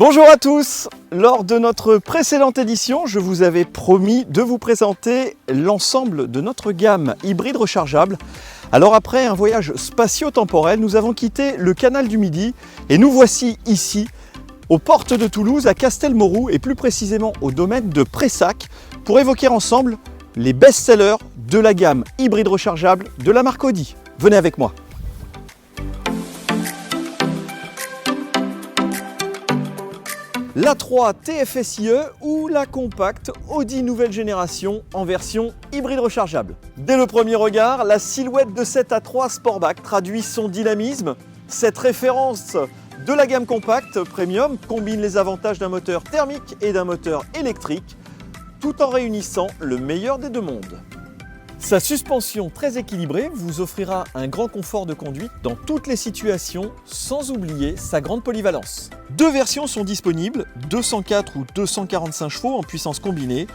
Bonjour à tous! Lors de notre précédente édition, je vous avais promis de vous présenter l'ensemble de notre gamme hybride rechargeable. Alors après un voyage spatio-temporel, nous avons quitté le canal du Midi et nous voici ici, aux portes de Toulouse, à Castelmourou et plus précisément au domaine de Prayssac, pour évoquer ensemble les best-sellers de la gamme hybride rechargeable de la marque Audi. Venez avec moi! L'A3 TFSIe ou la compacte Audi nouvelle génération en version hybride rechargeable. Dès le premier regard, la silhouette de cette A3 Sportback traduit son dynamisme. Cette référence de la gamme compacte premium combine les avantages d'un moteur thermique et d'un moteur électrique, tout en réunissant le meilleur des deux mondes. Sa suspension très équilibrée vous offrira un grand confort de conduite dans toutes les situations, sans oublier sa grande polyvalence. Deux versions sont disponibles, 204 ou 245 chevaux en puissance combinée,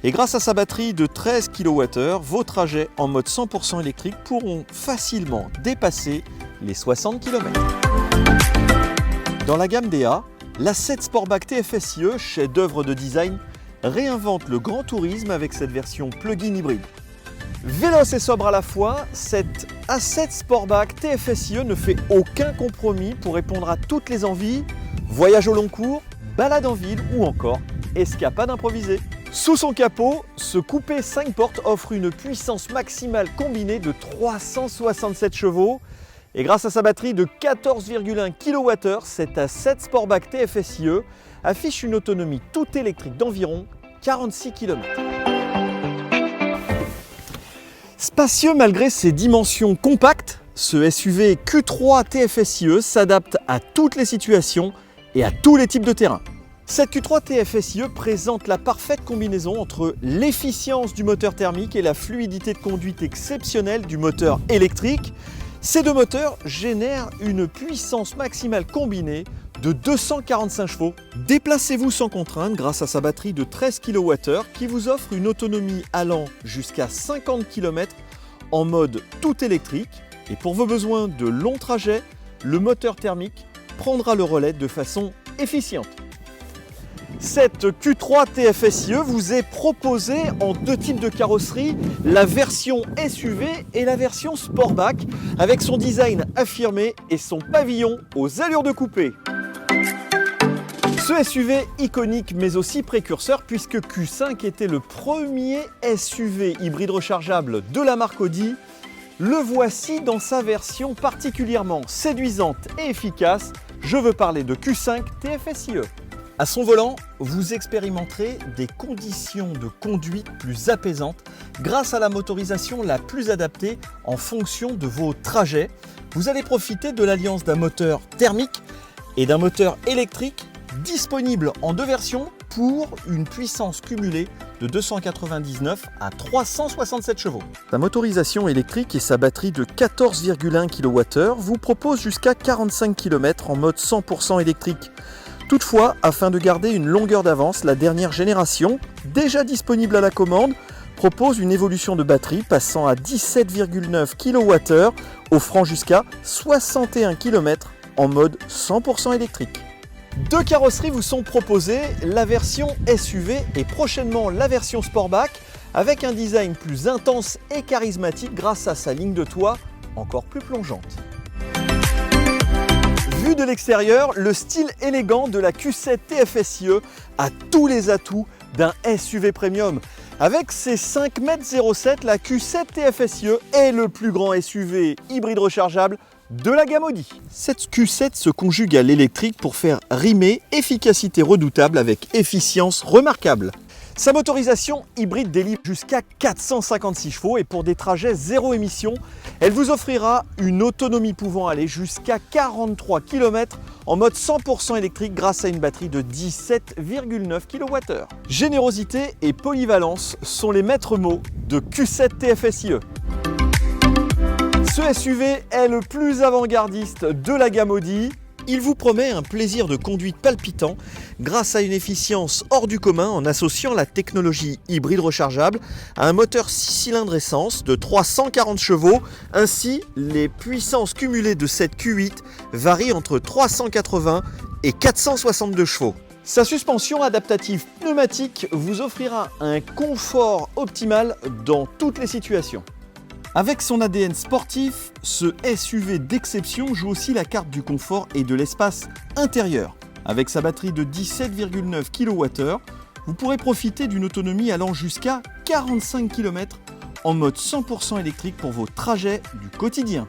et grâce à sa batterie de 13 kWh, vos trajets en mode 100% électrique pourront facilement dépasser les 60 km. Dans la gamme DA, la 7 Sportback TFSIe, chef-d'œuvre de design, réinvente le grand tourisme avec cette version plug-in hybride. Véloce et sobre à la fois, cette A7 Sportback TFSIe ne fait aucun compromis pour répondre à toutes les envies, voyage au long cours, balade en ville ou encore escapade improvisée. Sous son capot, ce coupé 5 portes offre une puissance maximale combinée de 367 chevaux et grâce à sa batterie de 14,1 kWh, cette A7 Sportback TFSIe affiche une autonomie toute électrique d'environ 46 km. Spacieux malgré ses dimensions compactes, ce SUV Q3 TFSIe s'adapte à toutes les situations et à tous les types de terrain. Cette Q3 TFSIe présente la parfaite combinaison entre l'efficience du moteur thermique et la fluidité de conduite exceptionnelle du moteur électrique. Ces deux moteurs génèrent une puissance maximale combinée de 245 chevaux. Déplacez-vous sans contrainte grâce à sa batterie de 13 kWh qui vous offre une autonomie allant jusqu'à 50 km en mode tout électrique. Et pour vos besoins de longs trajets, le moteur thermique prendra le relais de façon efficiente. Cette Q3 TFSIe vous est proposée en deux types de carrosserie, la version SUV et la version Sportback, avec son design affirmé et son pavillon aux allures de coupé. Ce SUV iconique mais aussi précurseur puisque Q5 était le premier SUV hybride rechargeable de la marque Audi, le voici dans sa version particulièrement séduisante et efficace. Je veux parler de Q5 TFSIe. À son volant, vous expérimenterez des conditions de conduite plus apaisantes grâce à la motorisation la plus adaptée en fonction de vos trajets. Vous allez profiter de l'alliance d'un moteur thermique et d'un moteur électrique disponible en deux versions pour une puissance cumulée de 299 à 367 chevaux. Sa motorisation électrique et sa batterie de 14,1 kWh vous proposent jusqu'à 45 km en mode 100% électrique. Toutefois, afin de garder une longueur d'avance, la dernière génération, déjà disponible à la commande, propose une évolution de batterie passant à 17,9 kWh, offrant jusqu'à 61 km en mode 100% électrique. Deux carrosseries vous sont proposées, la version SUV et prochainement la version Sportback, avec un design plus intense et charismatique grâce à sa ligne de toit encore plus plongeante. Vu de l'extérieur, le style élégant de la Q7 TFSIe a tous les atouts d'un SUV premium. Avec ses 5,07 m, la Q7 TFSIe est le plus grand SUV hybride rechargeable de la gamme Audi. Cette Q7 se conjugue à l'électrique pour faire rimer efficacité redoutable avec efficience remarquable. Sa motorisation hybride délivre jusqu'à 456 chevaux et pour des trajets zéro émission, elle vous offrira une autonomie pouvant aller jusqu'à 43 km en mode 100% électrique grâce à une batterie de 17,9 kWh. Générosité et polyvalence sont les maîtres mots de Q7 TFSIe. Ce SUV est le plus avant-gardiste de la gamme Audi. Il vous promet un plaisir de conduite palpitant grâce à une efficience hors du commun en associant la technologie hybride rechargeable à un moteur 6 cylindres essence de 340 chevaux. Ainsi, les puissances cumulées de cette Q8 varient entre 380 et 462 chevaux. Sa suspension adaptative pneumatique vous offrira un confort optimal dans toutes les situations. Avec son ADN sportif, ce SUV d'exception joue aussi la carte du confort et de l'espace intérieur. Avec sa batterie de 17,9 kWh, vous pourrez profiter d'une autonomie allant jusqu'à 45 km en mode 100% électrique pour vos trajets du quotidien.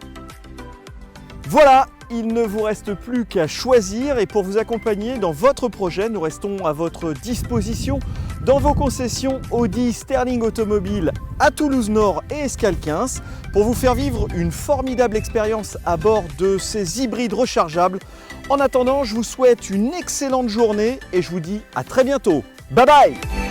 Voilà, il ne vous reste plus qu'à choisir et pour vous accompagner dans votre projet, nous restons à votre disposition dans vos concessions Audi Sterling Automobile à Toulouse Nord et Escalquens pour vous faire vivre une formidable expérience à bord de ces hybrides rechargeables. En attendant, je vous souhaite une excellente journée et je vous dis à très bientôt. Bye bye!